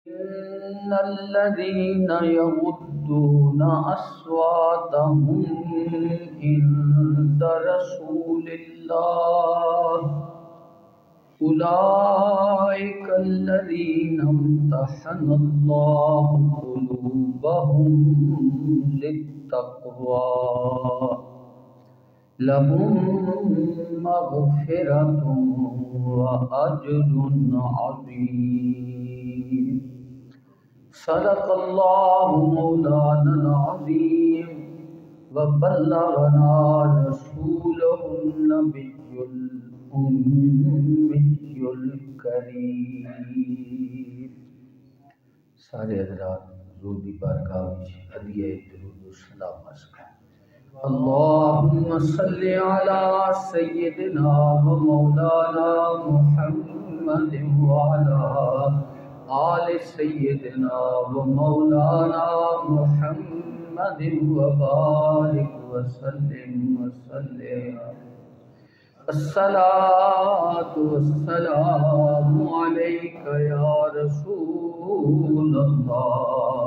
إن الذين يغضون أصواتهم عند رسول الله أولئك الذين امتحن الله قلوبهم للتقوى لهم مغفرة وأجر عظيم صدق الله مولانا العظيم وبلغنا رسوله النبي الأمي الكريم۔ سارے حضرات حضور دی بارگاہ وچ ہدیہ درود و سلام عرض کریں۔ اللهم صل على سيدنا ومولانا محمد وعلى آل سيدنا ومولانا محمد وبارك وسلم الصلاة والسلام عليك يا رسول الله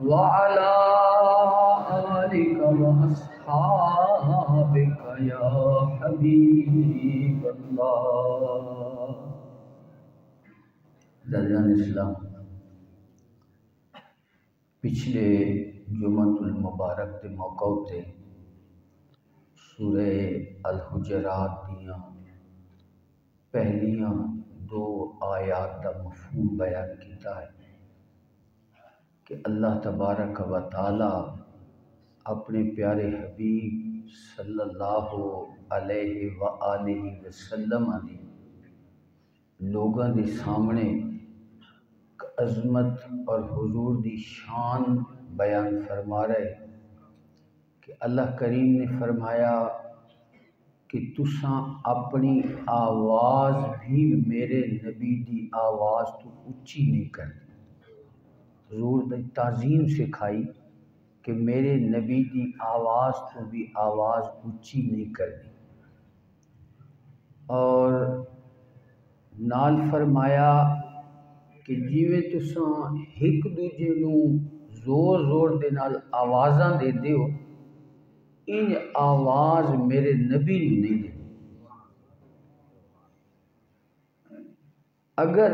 وعلى آلك وأصحابك يا حبيب الله۔ دادیان اسلام، پچھلے جمعۃ المبارک کے موقع تے سورہ الحجرات دیاں پہلیاں دو آیات کا مفہوم بیان کیتا ہے کہ اللہ تبارک و تعالی اپنے پیارے حبیب صلی اللہ علیہ وآلہ وسلم دی لوگوں کے سامنے عظمت اور حضور دی شان بیان فرما رہے کہ اللہ کریم نے فرمایا کہ تساں اپنی آواز بھی میرے نبی دی آواز تو اچھی نہیں کرنی۔ حضور دی تعظیم سکھائی کہ میرے نبی دی آواز تو بھی آواز اچھی نہیں کرنی، اور نال فرمایا کہ جیویں تساں ایک دوجے نوں زور زور دے نال آوازاں دے دیو، ان آواز میرے نبی نوں نہیں دے۔ اگر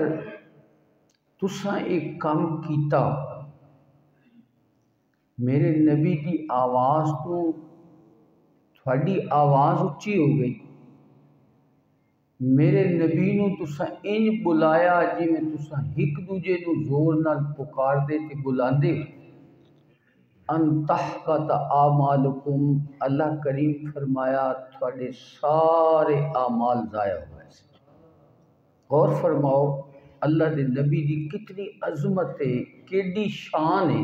تساں ایک کام کیتا میرے نبی دی آواز تو تھوڑی آواز اچھی ہو گئی، میرے نبی نو تساں انج بلایا جی میں تساں ایک دوجے نو زور نال پکار دے تے بلاندے ان تحبط اعمالکم، اللہ کریم فرمایا تھوڑے سارے اعمال ضائع ہو گئے۔ غور فرماؤ اللہ دے نبی دی کتنی عظمت ہے، کیڑی شان ہے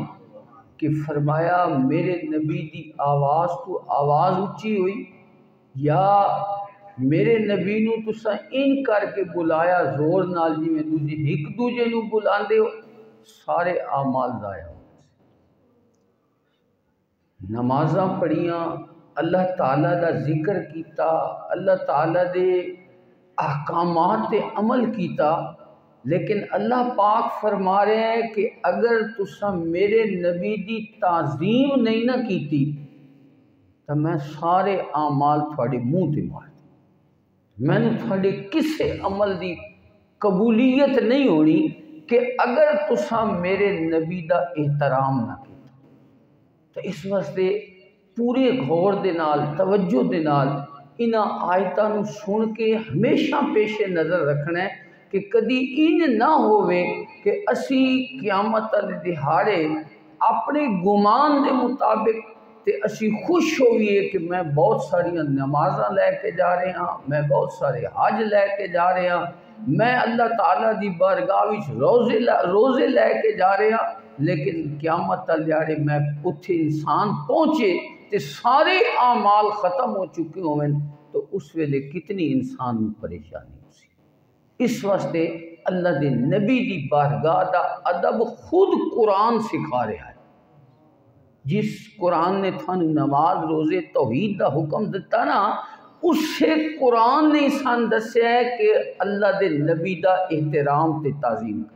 کہ فرمایا میرے نبی دی آواز تو آواز اچھی ہوئی، یا میرے نبی نو تساں ان کر کے بلایا زور نال جی میں تجھے ایک دوجے نو بلاندے ہو، سارے اعمال ضائع ہو۔ نمازاں پڑھیاں، اللہ تعالیٰ دا ذکر کیتا، اللہ تعالیٰ دے احکامات تے عمل کیتا، لیکن اللہ پاک فرما رہے ہیں کہ اگر تساں میرے نبی دی تعظیم نہیں نہ کیتی تو میں سارے اعمال تھوڑے منہ تے مار دیں، میں نے تھوڑے کسے عمل دی قبولیت نہیں ہونی کہ اگر تساں میرے نبی دا احترام نہ کیتا۔ تو اس واسطے پورے غور دے نال توجہ دے نال انہاں آیتاں نو سن کے ہمیشہ پیش نظر رکھنا ہے کہ کدی ان نہ ہوئے کہ اسی قیامت والے دہاڑے اپنے گمان دے مطابق تے اسی خوش ہوئیے کہ میں بہت ساری نمازاں لے کے جا رہے ہاں، میں بہت سارے حج لے کے جا رہے ہاں، میں اللہ تعالیٰ دی بارگاہ وچ روزے لے کے جا رہے ہاں، لیکن قیامت والے میں اتھے انسان پہنچے تے سارے اعمال ختم ہو چکے ہوئے تو اس ویلے کتنی انسان پریشانی ہو سی۔ اس واسطے اللہ دے نبی دی بارگاہ دا ادب خود قرآن سکھا رہا ہے۔ جس قرآن نے تھانو نماز روزے توحید دا حکم دیتا نا، اس سے قرآن نے سان دسیا ہے کہ اللہ دے نبی دا احترام تے تعظیم کرے۔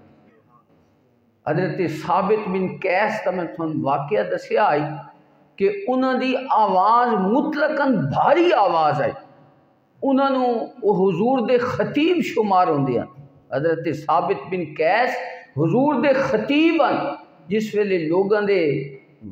حضرت ثابت بن قیس کا میں تھن واقعہ دسیا آئی کہ انہوں دی آواز مطلقاً بھاری آواز آئی، انہوں نے وہ حضور دے خطیب شمار ہوندے ہیں۔ حضرت ثابت بن قیس حضور دے خطیب ہیں، جس ویلے لوگوں دے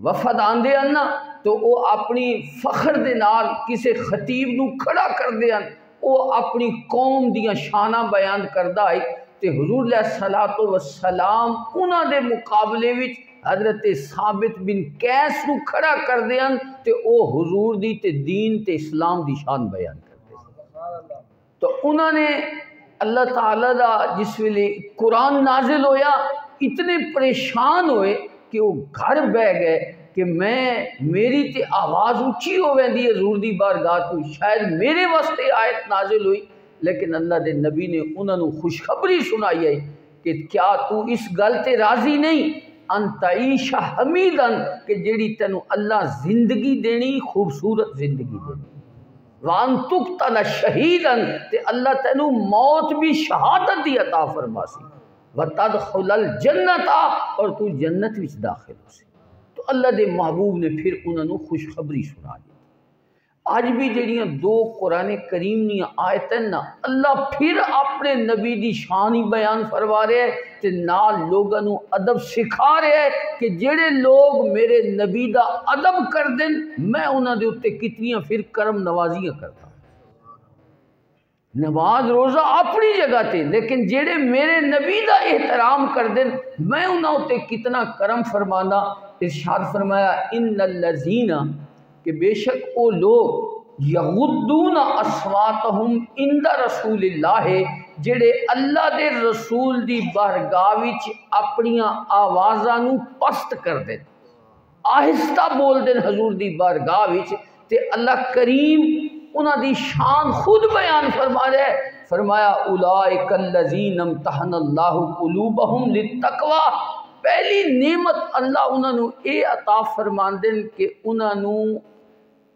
وفد آندے ہیں نا تو وہ اپنی فخر دے نال کسے خطیب نو کھڑا کر دے ہیں، وہ اپنی قوم دیاں شانہ بیان کردہ ہے، تے حضور علیہ الصلوۃ والسلام انہاں دے مقابلے وچ حضرت ثابت بن قیس نو کھڑا کر دے ہیں تے او حضور دی تے دین تے اسلام دی شان بیان کر دے۔ تو انہوں نے اللہ تعالیٰ دا جس ویلے قرآن نازل ہویا اتنے پریشان ہوئے کہ وہ گھر بہ گئے کہ میری تے آواز اونچی ہو ویندی ہے حضور دی بارگاہ تو، شاید میرے واسطے آیت نازل ہوئی، لیکن اللہ دے نبی نے انہوں نے خوشخبری سنائی ہے کہ کیا تو اس گل تے راضی نہیں ان تعیش حمیدن کہ جیڑی تینوں اللہ زندگی دینی خوبصورت زندگی دینی، وان تقتل شہیدن تے اللہ تینوں موت بھی شہادت دی عطا فرماسی، وتدخل الجنت اور تو جنت وچ داخل ہو سی۔ تو اللہ دے محبوب نے پھر انہوں نے خوشخبری سنا دی۔ آج بھی جڑیاں دو قرآن کریم نیاں آیتیں نا اللہ پھر اپنے نبی دی شان ہی بیان فرما رہے ہیں تے نال لوگاں نو ادب سکھا رہے ہیں کہ جڑے لوگ میرے نبی دا ادب کر دیں میں انہاں دے اتے کتنیاں پھر کرم نوازیاں کرتا ہوں۔ نماز روزہ اپنی جگہ تے، لیکن جڑے میرے نبی دا احترام کر دیں میں انہاں اتے کتنا کرم فرمانا۔ ارشاد فرمایا ان الذین کہ بے شک او لوگ یغضون اصواتہم عند رسول اللہ جڑے اللہ دے رسول دی بارگاہ وچ اپنیاں آوازاں نو پست کر دیں، آہستہ بول دیں حضور دی بارگاہ وچ، تے اللہ کریم انہاں دی شان خود بیان فرما رہا ہے، فرمایا اولئک الذین امتحن اللہ قلوبہم للتقوی، پہلی نعمت اللہ انہاں نو اے عطا فرماندے کہ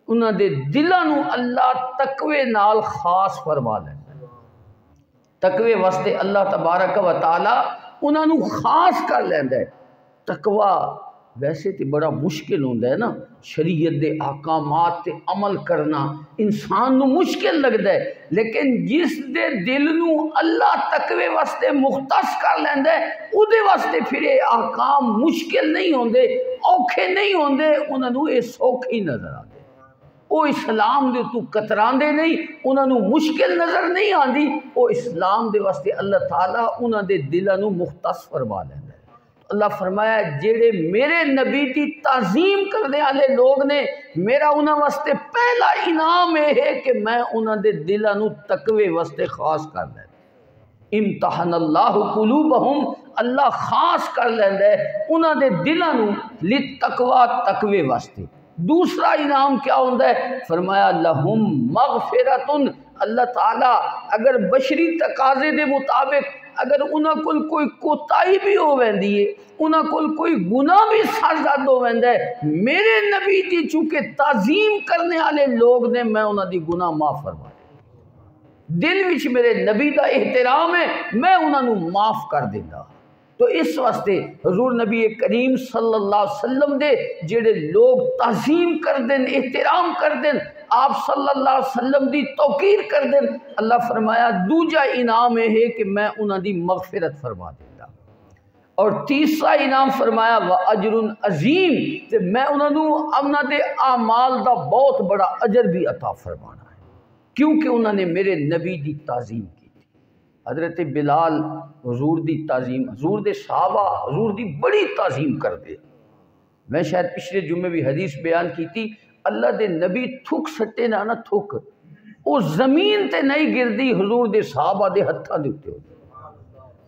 انہاں دے دلاں نو اللہ تقوی نال خاص فرما لیندا۔ تقوی واسطے اللہ تبارک و تعالی انہاں نو خاص کر لیندا ہے۔ تقوی ویسے تے بڑا مشکل ہوندا ہے نا، شریعت دے احکامات تے عمل کرنا انسان نو مشکل لگدا ہے، لیکن جس دے دل نو اللہ تقوی واسطے مختص کر لیندا ہے او دے واسطے پھر یہ احکام مشکل نہیں ہوندے، اوکھے نہیں ہوندے، انہاں نو یہ سوکھے نظر آندے، وہ اسلام دے تو کتراندے نہیں، انہاں نو مشکل نظر نہیں آندی، وہ اسلام دے واسطے اللہ تعالیٰ انہاں دے دلاں نو مختص فرما لیندا ہے۔ اللہ فرمایا جڑے میرے نبی دی تعظیم کرنے والے لوگ نے میرا انہاں واسطے پہلا انعام یہ ہے کہ میں انہاں دے دلاں نو تقوی واسطے خاص کر لیندا۔ امتحن اللہ قلوبہم، اللہ خاص کر لیندا ہے انہاں دے دلاں نو للتقوی تقوی واسطے۔ دوسرا انعام کیا ہوتا ہے؟ فرمایا لہم مغفرتن، اللہ تعالیٰ اگر بشری تقاضے دے مطابق اگر انہاں کول کوئی کوتاہی بھی ہو ویندی ہے، انہاں کول کوئی گناہ بھی سرزد ہو ویندا ہے، میرے نبی دی چونکہ تعظیم کرنے والے لوگ نے میں انہاں دی گناہ معاف فرما دے، دل وچ میرے نبی دا احترام ہے میں انہاں نو معاف کر دیندا۔ تو اس واسطے حضور نبی کریم صلی اللہ علیہ وسلم دے جڑے لوگ تعظیم کر دیں، احترام کر دیں، آپ صلی اللہ علیہ وسلم دی توقیر کر دیں، اللہ فرمایا دوجا انعام ہے کہ میں انہاں دی مغفرت فرما دیتا، اور تیسرا انعام فرمایا وَأَجْرٌ عظیم، کہ میں انہاں نو انہاں دے اعمال دا بہت بڑا اجر بھی عطا فرمانا ہے، کیونکہ انہوں نے میرے نبی دی تعظیم کی۔ حضرت بلال حضور دی تعظیم، حضور دے صحابہ حضور دی بڑی تعظیم کر دے۔ میں شاید پچھلے جمعے بھی حدیث بیان کی تھی، اللہ دے نبی تھک سٹے نہ تھک وہ زمین تے نہیں گردی، حضور دے صحابہ دے ہتھاں دے اتے ہوتے۔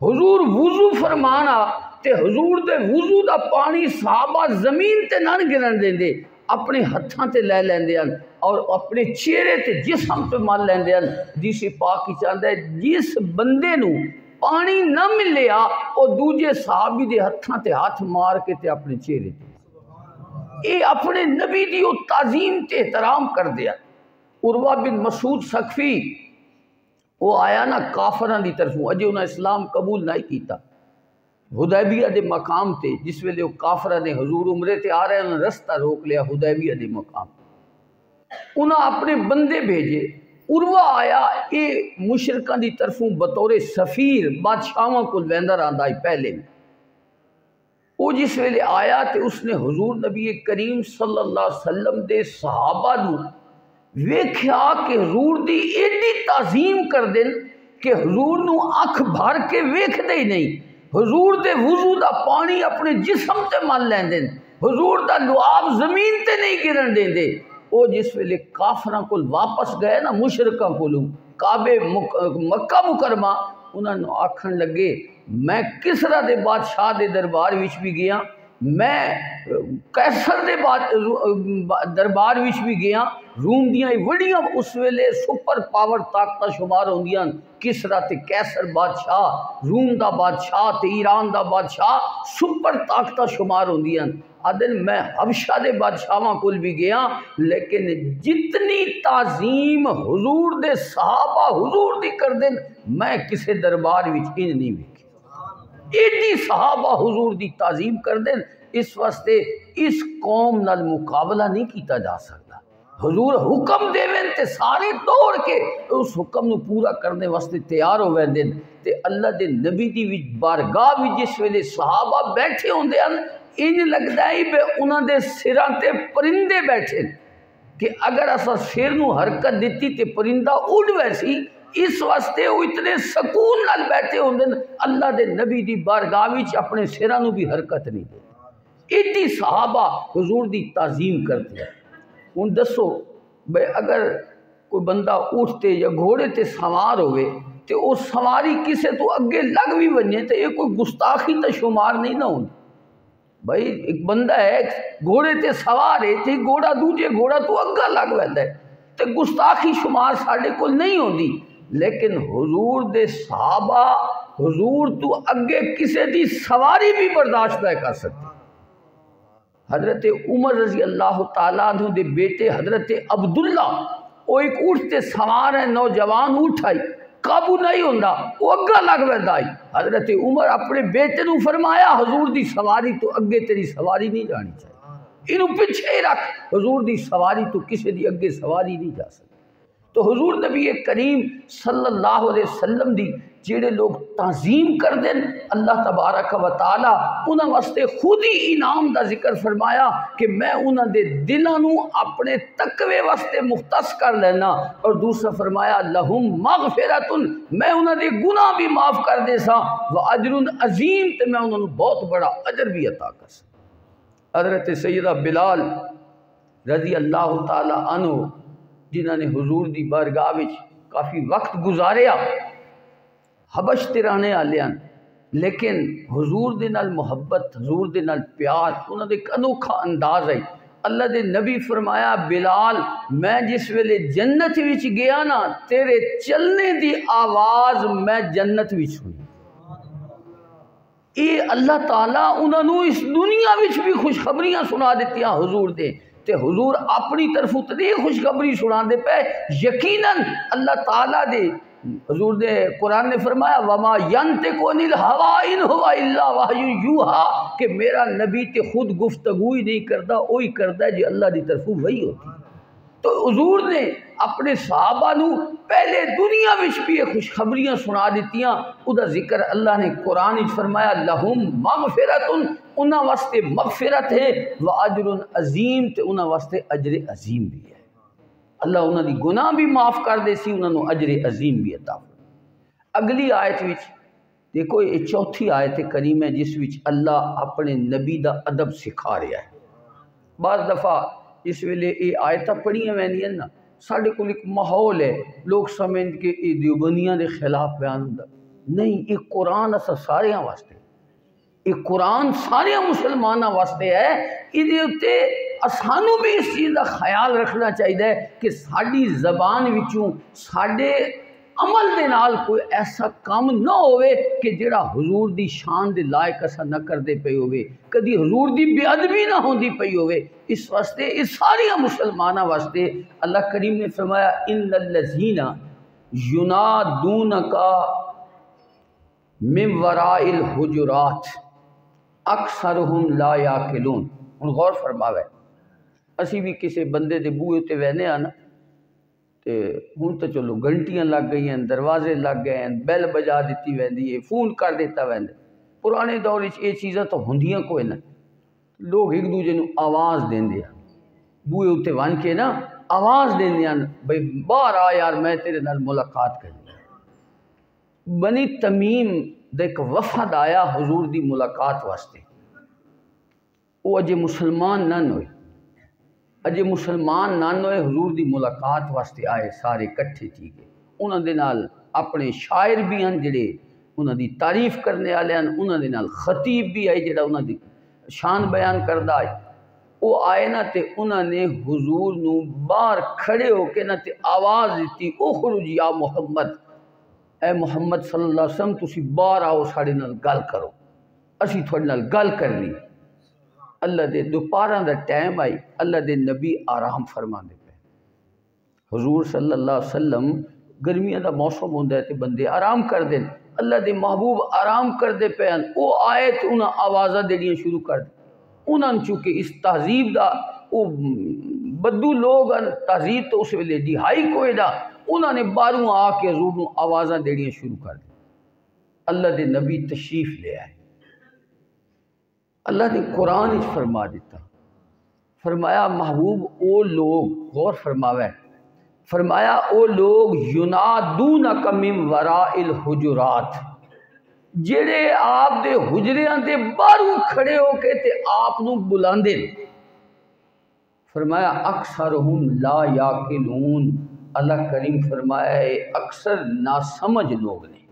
حضور وضو فرمانا تے حضور دے وضو دا پانی صحابہ زمین تے نہ گرن دیں دے، اپنے ہتھاں تے لے لیندے ہیں اور اپنے چہرے تے جسم پہ مل لیندے ہیں۔ حدیث پاک کی چاہتا ہے جس بندے نو پانی نہ ملیا او دوجے صحابی دے ہتھاں تے ہاتھ مار کے تے اپنے چہرے تے، اے اپنے نبی دی او تعظیم تے احترام کر دیا۔ عروہ بن مسعود ثقفی وہ آیا نا کافراں دی طرفوں، اجے انہاں اسلام قبول نہیں کیتا، حدیبیہ دے مقام تے جس ویلے وہ کافرہ نے حضور عمرے تے آ رہے ہیں رستہ روک لیا حدیبیہ دے مقام، انہاں اپنے بندے بھیجے، عروہ آیا یہ مشرکاں دی طرفوں بطور سفیر بادشاہاں کو ویندہ رہندا ہی پہلے میں، وہ جس ویلے آیا تے اس نے حضور نبی کریم صلی اللہ علیہ وسلم دے صحابہ نو ویکھیا کہ حضور دی ایڈی تعظیم کر دن کہ حضور نو اکھ بھر کے ویکھ دے ہی نہیں، حضور دے وضو دا پانی اپنے جسم تے مل لین دن، حضور دا لعاب زمین تے نہیں گرن دین دے۔ وہ جس ویلے کافراں کول واپس گئے نا مشرکاں کولوں کعبے مکہ مکرمہ، انہاں نو آکھن لگے میں کسرا دے بادشاہ دے دربار وچ بھی گیا، میں قیصر دے دربار وچ بھی گیا، روم دیاں وڑیاں اس ویلے سپر پاور طاقتاں شمار ہوندیاں، کسرا تے قیصر بادشاہ، روم دا بادشاہ تے ایران دا بادشاہ سپر طاقتاں شمار ہوندیاں۔ آدن میں حبشہ دے بادشاہاں کول بھی گیا، لیکن جتنی تعظیم حضور دے صحابہ حضور دی کر دن میں کسے دربار وچ ان نہیں ویکھی، ایڈی صحابہ حضور دی تعظیم کر دن۔ اس واسطے اس قوم نال مقابلہ نہیں کیتا جا سکتا، حضور حکم دے وین تے سارے دوڑ کے اس حکم نو پورا کرنے واسطے تیار ہو وین دن، تے اللہ دے نبی دی بارگاہ بھی جس ویلے صحابہ بیٹھے ہوندے ہیں ان لگدا ہی بے انہاں دے سراں تے پرندے بیٹھے کہ اگر اسا سر نو حرکت دیتی تے پرندہ اڑ ویسی، اس واسطے وہ اتنے سکون نال بیٹھے ہوندے اللہ دے نبی دی بارگاہ وچ اپنے سراں نو بھی حرکت نہیں دے، ایڈی صحابہ حضور دی تعظیم کرتے ہیں۔ ہن دسو بے اگر کوئی بندہ اٹھتے یا گھوڑے تے سوار ہوئے تے وہ سواری کسے تو اگے لگ بھی بنے تے یہ کوئی گستاخی تے شمار نہیں نہ ہوندی۔ بھائی ایک بندہ ہے گھوڑے تے سوار ہے تے گھوڑا دوجے گھوڑا تو اگا لگ ویندا ہے تے گستاخی شمار ساڈے کول نہیں ہوندی، لیکن حضور دے صحابہ حضور تو اگے کسے دی سواری بھی برداشت نہ کر سکتے۔ حضرت عمر رضی اللہ تعالیٰ عنہ دے بیٹے حضرت عبداللہ وہ ایک اٹھتے سوار ہیں نوجوان اٹھائی قابو نہیں ہوندا وہ اگا لگ ویندا ہے، حضرت عمر اپنے بیٹے نو فرمایا حضور دی سواری تو اگے تیری سواری نہیں جانی چاہیے، انہوں پیچھے رکھ، حضور دی سواری تو کسی دی اگے سواری نہیں جا سکتی۔ تو حضور نبی کریم صلی اللہ علیہ وسلم دی جڑے لوگ تعظیم کر دیں اللہ تبارک و تعالی انہاں واسطے خود ہی انعام دا ذکر فرمایا کہ میں انہاں دے دلاں نو اپنے تقوی واسطے مختص کر لینا، اور دوسرا فرمایا لہم مغفرۃ میں انہاں دے گناہ بھی معاف کر دے سا واجر عظیم تے میں انہاں نو بہت بڑا اجر بھی عطا کر سا۔ حضرت سیدہ بلال رضی اللہ تعالی عنہ جنہاں نے حضور دی بارگاہ وچ کافی وقت گزاریا، حبش تے رہنے آلیاں، لیکن حضور دے نال محبت حضور دے نال پیار انہاں دے ایک انوکھا انداز ہے۔ اللہ دے نبی فرمایا بلال میں جس ویلے جنت وچ گیا نا تیرے چلنے دی آواز میں جنت وچ ہوئی۔ اے اللہ تعالیٰ انہاں نو اس دنیا وچ بھی خوشخبریاں سنا دیتیاں حضور دے، تے حضور اپنی طرف اتنی خوشخبری سنا دے پہ یقیناً اللہ تعالیٰ دے حضور دے قرآن نے فرمایا وما ينطق عن الهوى ان هو الا وحی یوحی کہ میرا نبی تے خود گفتگو ہی نہیں کرتا، وہی کرتا ہے جی اللہ دی طرف وہی ہوتی۔ تو حضور نے اپنے صحابہ نو پہلے دنیا وچ بھی یہ خوشخبریاں سنا دیتیاں، ادا ذکر اللہ نے قرآن وچ فرمایا لہم مغفرۃ انہاں واسطے مغفرت ہے واجر عظیم تے انہاں واسطے اجر عظیم بھی ہے، اللہ انہاں دی گناہ بھی معاف کر دے سی، انہاں نو اجر عظیم بھی عطا۔ اگلی آیت وچ دیکھو یہ چوتھی آیت کریم ہے جس وچ اللہ اپنے نبی دا ادب سکھا رہا ہے۔ بعض دفعہ اس ویلے یہ آیتاں پڑھیاں وینیاں نا ساڈے کول ایک ماحول ہے لوگ سمجھن کہ یہ دیوبندیاں دے خلاف بیان ہوندا، نہیں، یہ قرآن اسا ساریاں واسطے، یہ قرآن سارے مسلمانوں واسطے ہے، یہ اتے اسانوں بھی اس چیز کا خیال رکھنا چاہیے کہ ساری زبان وچوں ساڈے عمل دے نال کوئی ایسا کام نہ ہوئے کہ جڑا حضور دی شان دے لائق اسا نہ کردے پئی ہوئے، کدی حضور دی بے ادبی نہ ہوندی پئی ہوئے۔ اس واسطے اس ساری مسلمانوں واسطے اللہ کریم نے فرمایا ان الذین ینادونک من وراء الحجرات، اکثرہم لا یاقلون۔ ہن غور فرماوے، اسی بھی کسی بندے دے بوئے تے وینے آنا تے ہن تو چلو گھنٹیاں لگ گئی ہیں، دروازے لگ گئے ہیں، بیل بجا دیتی ویندی ہے، فون کر دیتا ویندے۔ پرانے دور وچ یہ چیزاں تو ہوندیاں کوئی نہ، لوگ ایک دوجے نوں آواز دیندے ہیں، بوئے اتے ون کے نا آواز دیندے ہیں بھئی باہر آ یار میں تیرے نال ملاقات کرنی۔ بنی تمیم دا ایک وفد آیا حضور دی ملاقات واسطے، وہ اجے مسلمان نہ ہوئے، اجے مسلمان نہ ہوئے، حضور دی ملاقات واسطے آئے، سارے کٹھے تھی گئے۔ انہاں دے نال اپنے شاعر بھی ہیں جڑے انہاں دی تعریف کرنے والے ہیں، انہاں دے نال خطیب بھی آئے جڑا انہاں دی شان بیان کردہ ہے۔ وہ آئے نا تے انہاں نے حضور نو باہر کھڑے ہو کے نا تے آواز دیتی، اخرج یا محمد، اے محمد صلی اللہ علیہ وسلم تسی باہر آؤ ساڑے نال گل کرو، اسی تھوڑے نال گل کرنی۔ اللہ دے دوپہراں دا ٹائم آئی، اللہ دے نبی آرام فرما دے پے۔ حضور صلی اللہ علیہ وسلم گرمیاں دا موسم ہوندا ہے تے بندے آرام کر دیں، اللہ دے محبوب آرام کر دے پے، او آئے تے انہاں آوازاں دیڑیاں شروع کر دیں۔ انہاں چونکہ اس تہذیب دا او بدو لوگ ہیں، تہذیب تو اس ویلے دی ہائی کوئی دا، انہاں نے باہروں آ کے حضور نوں آوازاں دیڑیاں شروع کر دیں۔ اللہ دے نبی تشریف لے آئے، اللہ نے قرآن وچ فرما دیتا، فرمایا محبوب او لوگ، غور فرماوے، فرمایا او لوگ ینادونک من وراء الحجرات، جڑے آپ دے حجریاں دے باہروں کھڑے ہو کے تے آپ نو بلاندے۔ فرمایا اکثرہم لا یاقلون، اللہ کریم فرمایا ہے اکثر ناسمجھ لوگ نے۔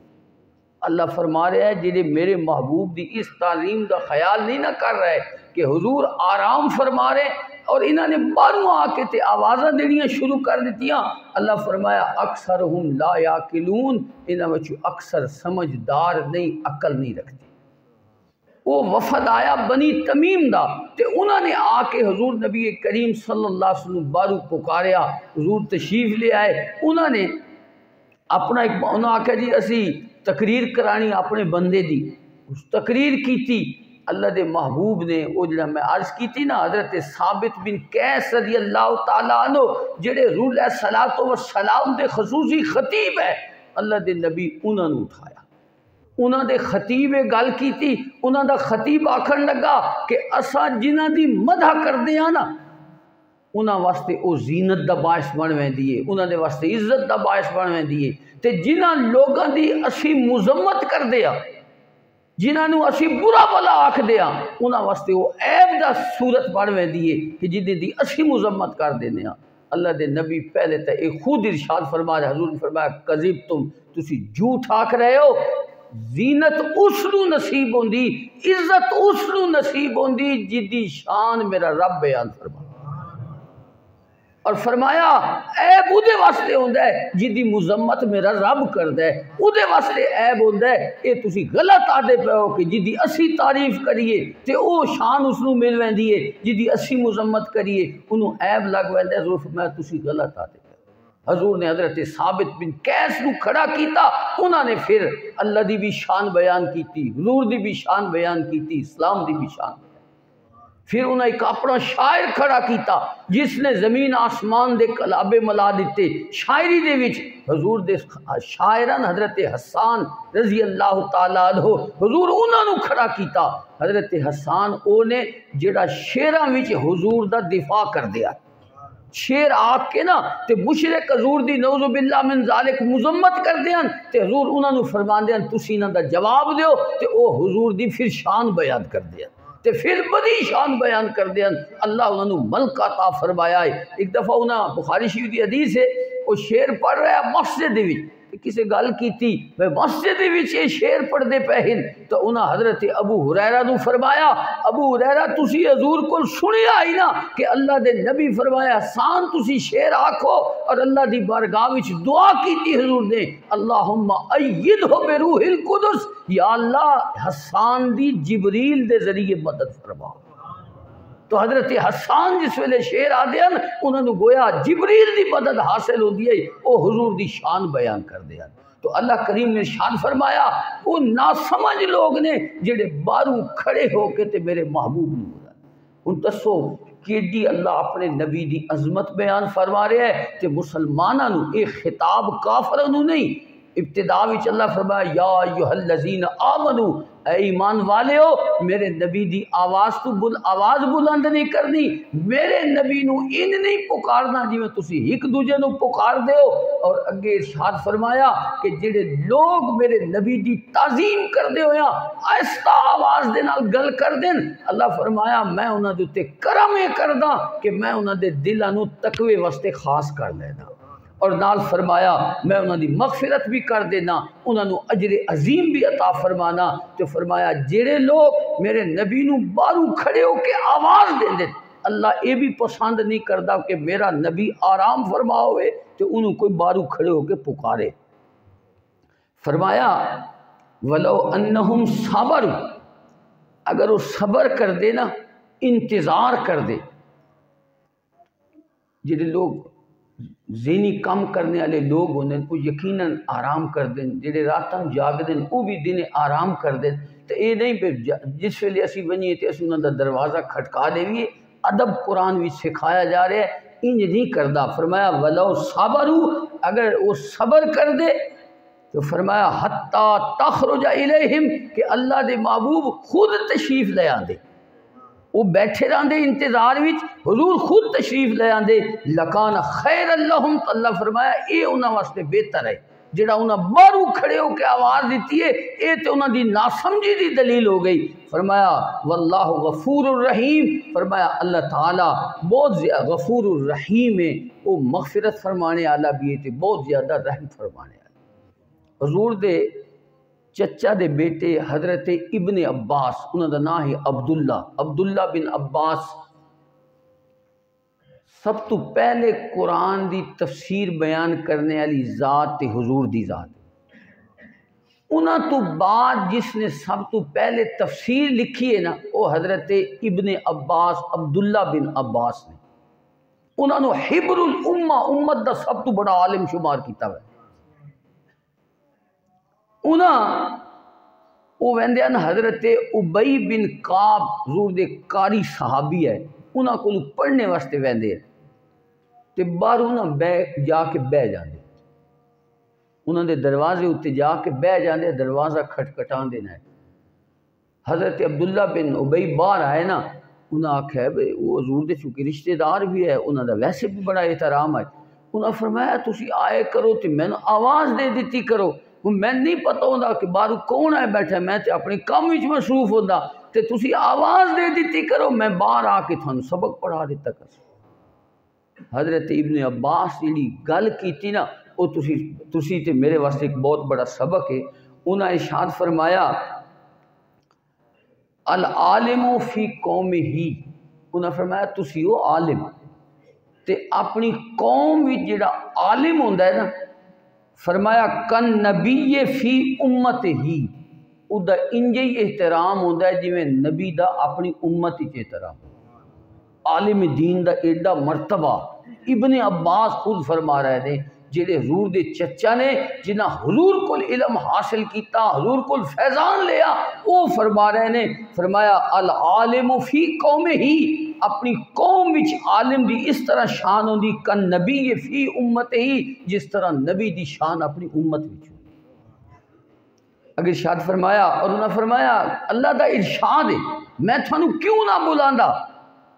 اللہ فرما رہا ہے جنہیں میرے محبوب دی اس تعلیم دا خیال نہیں نہ کر رہے کہ حضور آرام فرما رہے اور انہوں نے باہروں آ کے تے آوازاں دینیاں شروع کر دیتیاں۔ اللہ فرمایا اکثرہم لا یاقلون، انہاں وچوں اکثر سمجھدار نہیں، عقل نہیں رکھتے۔ وہ وفد آیا بنی تمیم دا تے انہوں نے آ کے حضور نبی کریم صلی اللہ علیہ وسلم باہروں پکاریا، حضور تشریف لے آئے۔ انہوں نے اپنا ایک انہوں نے آکھا جی اسی تقریر کرانی اپنے بندے دی، اس تقریر کیتی۔ اللہ دے محبوب نے وہ جڑا میں عرض کیتی نا حضرت ثابت بن قیس رضی اللہ تعالیٰ عنہ جڑے رسول صلاۃ و سلام دے خصوصی خطیب ہے، اللہ دے نبی انہوں نے اٹھایا، انہوں دے خطیب گل کیتی، انہوں دا خطیب آکھن لگا کہ اساں جنہاں دی مدح کردے ہیں نا انہاں واسطے او زینت دا باعث بنویں دیئے، انہاں دے واسطے عزت دا باعث بنویں دیئے، تے جنہاں لوگاں دی اسی مذمت کر دیا، جنہاں نو اسی برا بلا آکھ دیا، انہاں واسطے وہ عیب دا صورت بنویں دیئے کہ جنہاں دی اسی مذمت کر دینے ہیں۔ اللہ دے نبی پہلے تے ایک خود ارشاد فرما رہے، حضور نے فرمایا کذب تسی جھوٹ آکھ رہے ہو، زینت اس نو نصیب ہوندی، عزت اس نو نصیب ہوندی جدی شان میرا رب بیان فرما، اور فرمایا عیب اودے واسطے ہوندا ہے جدی مذمت میرا رب کردا ہے، اودے واسطے عیب ہوندا ہے۔ اے تسی غلط آدے پے ہو کہ جدی اسی تعریف کریے تے او شان اس نو مل ویندی ہے، جدی اسی مذمت کریے انہوں عیب لگ ویندا ہے۔ حضور فرمایا تسی غلط آدے پے۔ حضور نے حضرت ثابت بن قیس نو کھڑا کیتا، انہوں نے پھر اللہ دی بھی شان بیان کیتی، حضور دی بھی شان بیان کیتی، اسلام دی بھی شان۔ پھر انہیں ایک اپنا شاعر کھڑا کیتا جس نے زمین آسمان دے کلابے ملا دیتے، شاعری دے وچ حضور دے شاعران حضرت حسان رضی اللہ تعالیٰ عنہ، حضور انہوں نے کھڑا کیتا۔ حضرت حسان او نے جڑا شیراں وچ حضور دا دفاع کر دیا، شیر آکھ کے نا تے مشرک حضور دی نعوذ باللہ من ذالک مذمت کر دیاں تے حضور انہوں نے فرمان دیاں تسی انہاں دا جواب دیو تے او حضور دی پھر شان بیان کر دیاں تے پھر بڑی شان بیان کر دیاں۔ اللہ انہوں نے ملک عطا فرمایا ہے۔ ایک دفعہ انہاں بخاری شریف دی حدیث ہے، وہ شیر پڑھ رہا ہے مسجد وچ، کسی گل کیتی میں مسجد وچ یہ شیر پڑھ دے پہن تو انہاں حضرت ابو ہریرہ نو فرمایا ابو ہریرہ تسی حضور کو سنیا ہی نا کہ اللہ دے نبی فرمایا حسان تسی شیر آکھو، اور اللہ دی بارگاہ وچ دعا کیتی حضور نے اللہم ایدہ بروح القدس، یا اللہ حسان دی جبریل دے ذریعے مدد فرما۔ تو حضرت حسان جس ویلے شیر آدھے ہیں انہوں نے گویا جبریل دی مدد حاصل ہو دی ہے، وہ حضور دی شان بیان کر دیا۔ تو اللہ کریم نے ارشاد فرمایا وہ ناسمجھ لوگ نے جڑے باروں کھڑے ہو کے تے میرے محبوب نو بولا۔ ہن دسو کیڈی اللہ اپنے نبی دی عظمت بیان فرما رہا ہے تے مسلماناں نو اے خطاب کافراں نو نہیں۔ ابتدا وچ اللہ فرمایا یا ایھا الذین آمنو، اے ایمان والےو میرے نبی دی آواز تو آواز بلند نہیں کرنی، میرے نبی نو ان نہیں پکارنا جی میں تسی ایک دوجے نو پکار دیو۔ اور اگے ارشاد فرمایا کہ جڑے لوگ میرے نبی دی تعظیم کردے ہویا آہستہ آواز دے نال گل کر دین، اللہ فرمایا میں انہاں دے تے کرم کردا کہ میں انہاں دے دلاں نو تقوی واسطے خاص کر لینا، اور نال فرمایا میں انہاں دی مغفرت بھی کر دینا، انہاں نو اجر عظیم بھی عطا فرمانا۔ تو فرمایا جڑے لوگ میرے نبی نو باہروں کھڑے ہو کے آواز دے دے، اللہ یہ بھی پسند نہیں کرتا کہ میرا نبی آرام فرما ہوئے تو انہوں کوئی باہروں کھڑے ہو کے پکارے۔ فرمایا ولو انہم صبروا، اگر وہ صبر کر دے نا، انتظار کر دے، جڑے لوگ ذہنی کم کرنے والے لوگ ہوندے وہ یقیناً آرام کر دیں، جڑے راتاں جاگ دیں وہ بھی دن آرام کر دیں، تو یہ نہیں پہ جس ویلے اسی بنیے تے اسی انہاں دا دروازہ کھٹکا دیویے۔ ادب قرآن بھی سکھایا جا رہا ہے، انج نہیں کردا۔ فرمایا ولو صبروا، اگر وہ صبر کر دے تو فرمایا حتی تخرج الیہم، کہ اللہ دے محبوب خود تشریف لے آندے، وہ بیٹھے رہندے انتظار وچ، حضور خود تشریف لے آندے، لکان خیر لہم، اللہ فرمایا اے انہاں واسطے بہتر ہے۔ جڑا انہاں باہروں کھڑے ہو کے آواز دیتی ہے اے تے انہاں دی ناسمجھی دی دلیل ہو گئی۔ فرمایا واللہ غفور الرحیم، فرمایا اللہ تعالی بہت زیادہ غفور الرحیم ہے، وہ مغفرت فرمانے والا بھی ہے تے بہت زیادہ رحم فرمانے والا۔ حضور دے چچا دے بیٹے حضرت ابن عباس، انہوں دا نام ہے عبداللہ بن عباس، سب تو پہلے قرآن دی تفسیر بیان کرنے والی ذات تے حضور دی ذات۔ انہاں تو بعد جس نے سب تو پہلے تفسیر لکھی ہے نا وہ حضرت ابن عباس عبداللہ بن عباس نے، انہوں نے حبر الامہ، امت دا سب تو بڑا عالم شمار کیتا ہے۔ وہ ویندے ہیں حضرت ابی بن کعب، حضور دے قاری صحابی ہے، انہاں کو پڑھنے واسطے ویندے ہیں تے باہروں نہ جا کے بہ جاندے، انہاں دے دروازے اتنے جا کے بہ جاندے، دروازہ کھٹکھٹان دینا ہے۔ حضرت عبداللہ بن ابی باہر آئے نا، انہاں آکھا ہے بھئی وہ حضور دے چونکہ رشتہ دار بھی ہے، انہاں دا ویسے بھی بڑا احترام ہے، انہاں فرمایا تسی آئے کرو تے میں آواز دے دیتی کرو، میں نہیں پتہ ہوندا کہ باہر کون آئے بیٹھا، میں تے اپنے کام وچ مصروف ہوندا تے تسی آواز دے دیتی کرو، میں باہر آ کے تھانوں سبق پڑھا دیتا کر۔ حضرت ابن عباس جی گل کیتی نا وہ تسی تے میرے واسطے ایک بہت بڑا سبق ہے۔ انہاں ارشاد فرمایا العالم فی قومہ، انہاں فرمایا تسی ہو عالم تے اپنی قوم وچ جڑا عالم ہوندا ہے نا، فرمایا کن نبی فی امت ہی، ادا انجے ہی احترام ہوندا ہے جویں نبی دا اپنی امت وچ احترام۔ عالم دین دا ایڈا مرتبہ ابن عباس خود فرما رہے ہیں، جڑے حضور دے چچا نے جنہاں حضور کو علم حاصل کیتا، حضور کو فیضان لیا، وہ فرما رہے ہیں، فرمایا العالم فی قومہ ہی، اپنی قوم وچ عالم دی اس طرح شان ہوندی کن نبی فی امت ہی، جس طرح نبی دی شان اپنی امت وچ۔ اگر ارشاد فرمایا، اور انہوں نے فرمایا اللہ دا ارشاد ہے میں تھانوں کیوں نہ بلاندا،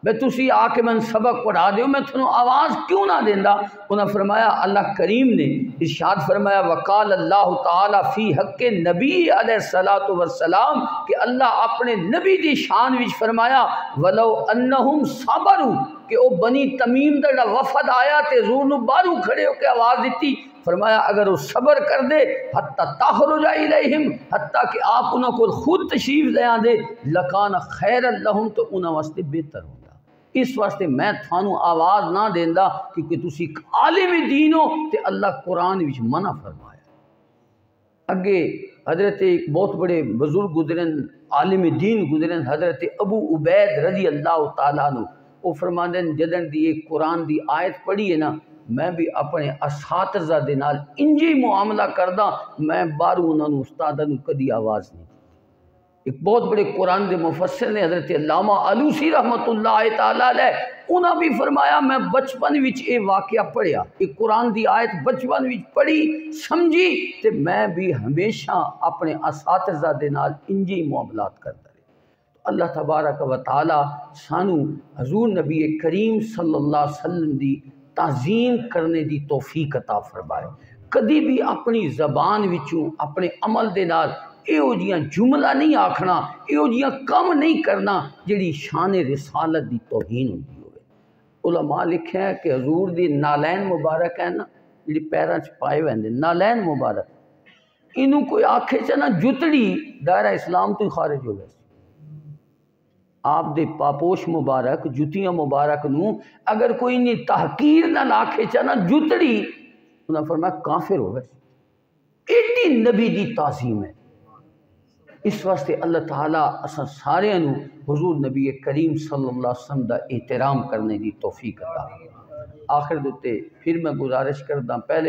میں تسی آ کے میں سبق پڑھا دیو، میں تھانوں آواز کیوں نہ دیندا۔ انہوں نے فرمایا اللہ کریم نے ارشاد فرمایا وقال اللہ تعالی فی حق نبی علیہ الصلوۃ والسلام، کہ اللہ اپنے نبی دی شان وچ فرمایا ولو انہم صبروا، کہ او بنی تمیم دا وفد آیا تے حضور نو باہروں کھڑے ہو کے آواز دیتی، فرمایا اگر وہ صبر کر دے حتی تخرج الیہم، حتیٰ کہ آپ انہوں کو خود تشریف لے آندے، لکان خیر لہم، تو انہوں واسطے بہتر ہوندا۔ اس واسطے میں تھانوں آواز نہ دیندا کیونکہ تسی عالم دین ہو تے اللہ قرآن وچ منع فرمایا۔ اگے حضرت ایک بہت بڑے بزرگ گزرن، عالم دین گزرن، حضرت ابو عبید رضی اللہ تعالیٰ عنہ، وہ فرماندے جدن دی ایک قرآن دی آیت پڑھی ہے نا، میں بھی اپنے اساتذہ دے نال انجی معاملہ کردا، میں باہروں انہاں نوں استاداں نوں کدی آواز نہیں۔ ایک بہت بڑے قرآن دے مفسر نے حضرت علامہ آلوسی رحمت اللہ تعالی علیہ، انہاں بھی فرمایا میں بچپن وچ اے واقعہ پڑھیا، ایک قرآن دی آیت بچپن وچ پڑھی سمجھی تے میں بھی ہمیشہ اپنے اساتذہ دے نال انجی معاملات کردا۔ اللہ تبارک و تعالی سانو حضور نبی کریم صلی اللہ علیہ وسلم دی تعظیم کرنے دی توفیق عطا فرمائے۔ کدی بھی اپنی زبان وچوں اپنے عمل دے نال ایہو جیاں جملہ نہیں آکھنا، ایہو جیاں کم نہیں کرنا جڑی شان رسالت دی توہین ہوندی ہوئے۔ علماء لکھے ہیں کہ حضور دی نالین مبارک ہے نا، جڑی پیراں چ پائے ہوندے نالین مبارک، انہوں کوئی آکھے چنا جتڑی دائرہ اسلام تو خارج ہو گئے۔ آپ دے پاپوش مبارک جتیاں مبارک نو اگر کوئی نہیں تحقیر نہ لاکھے چانا جتڑی، انہاں فرمایا کافر ہو گئے۔ ایڈی نبی دی تعظیم ہے۔ اس واسطے اللہ تعالیٰ اساں سارے نو حضور نبی کریم صلی اللہ علیہ وسلم دا احترام کرنے دی توفیق عطا۔ آخر دوتے پھر میں گزارش کردہ، پہلے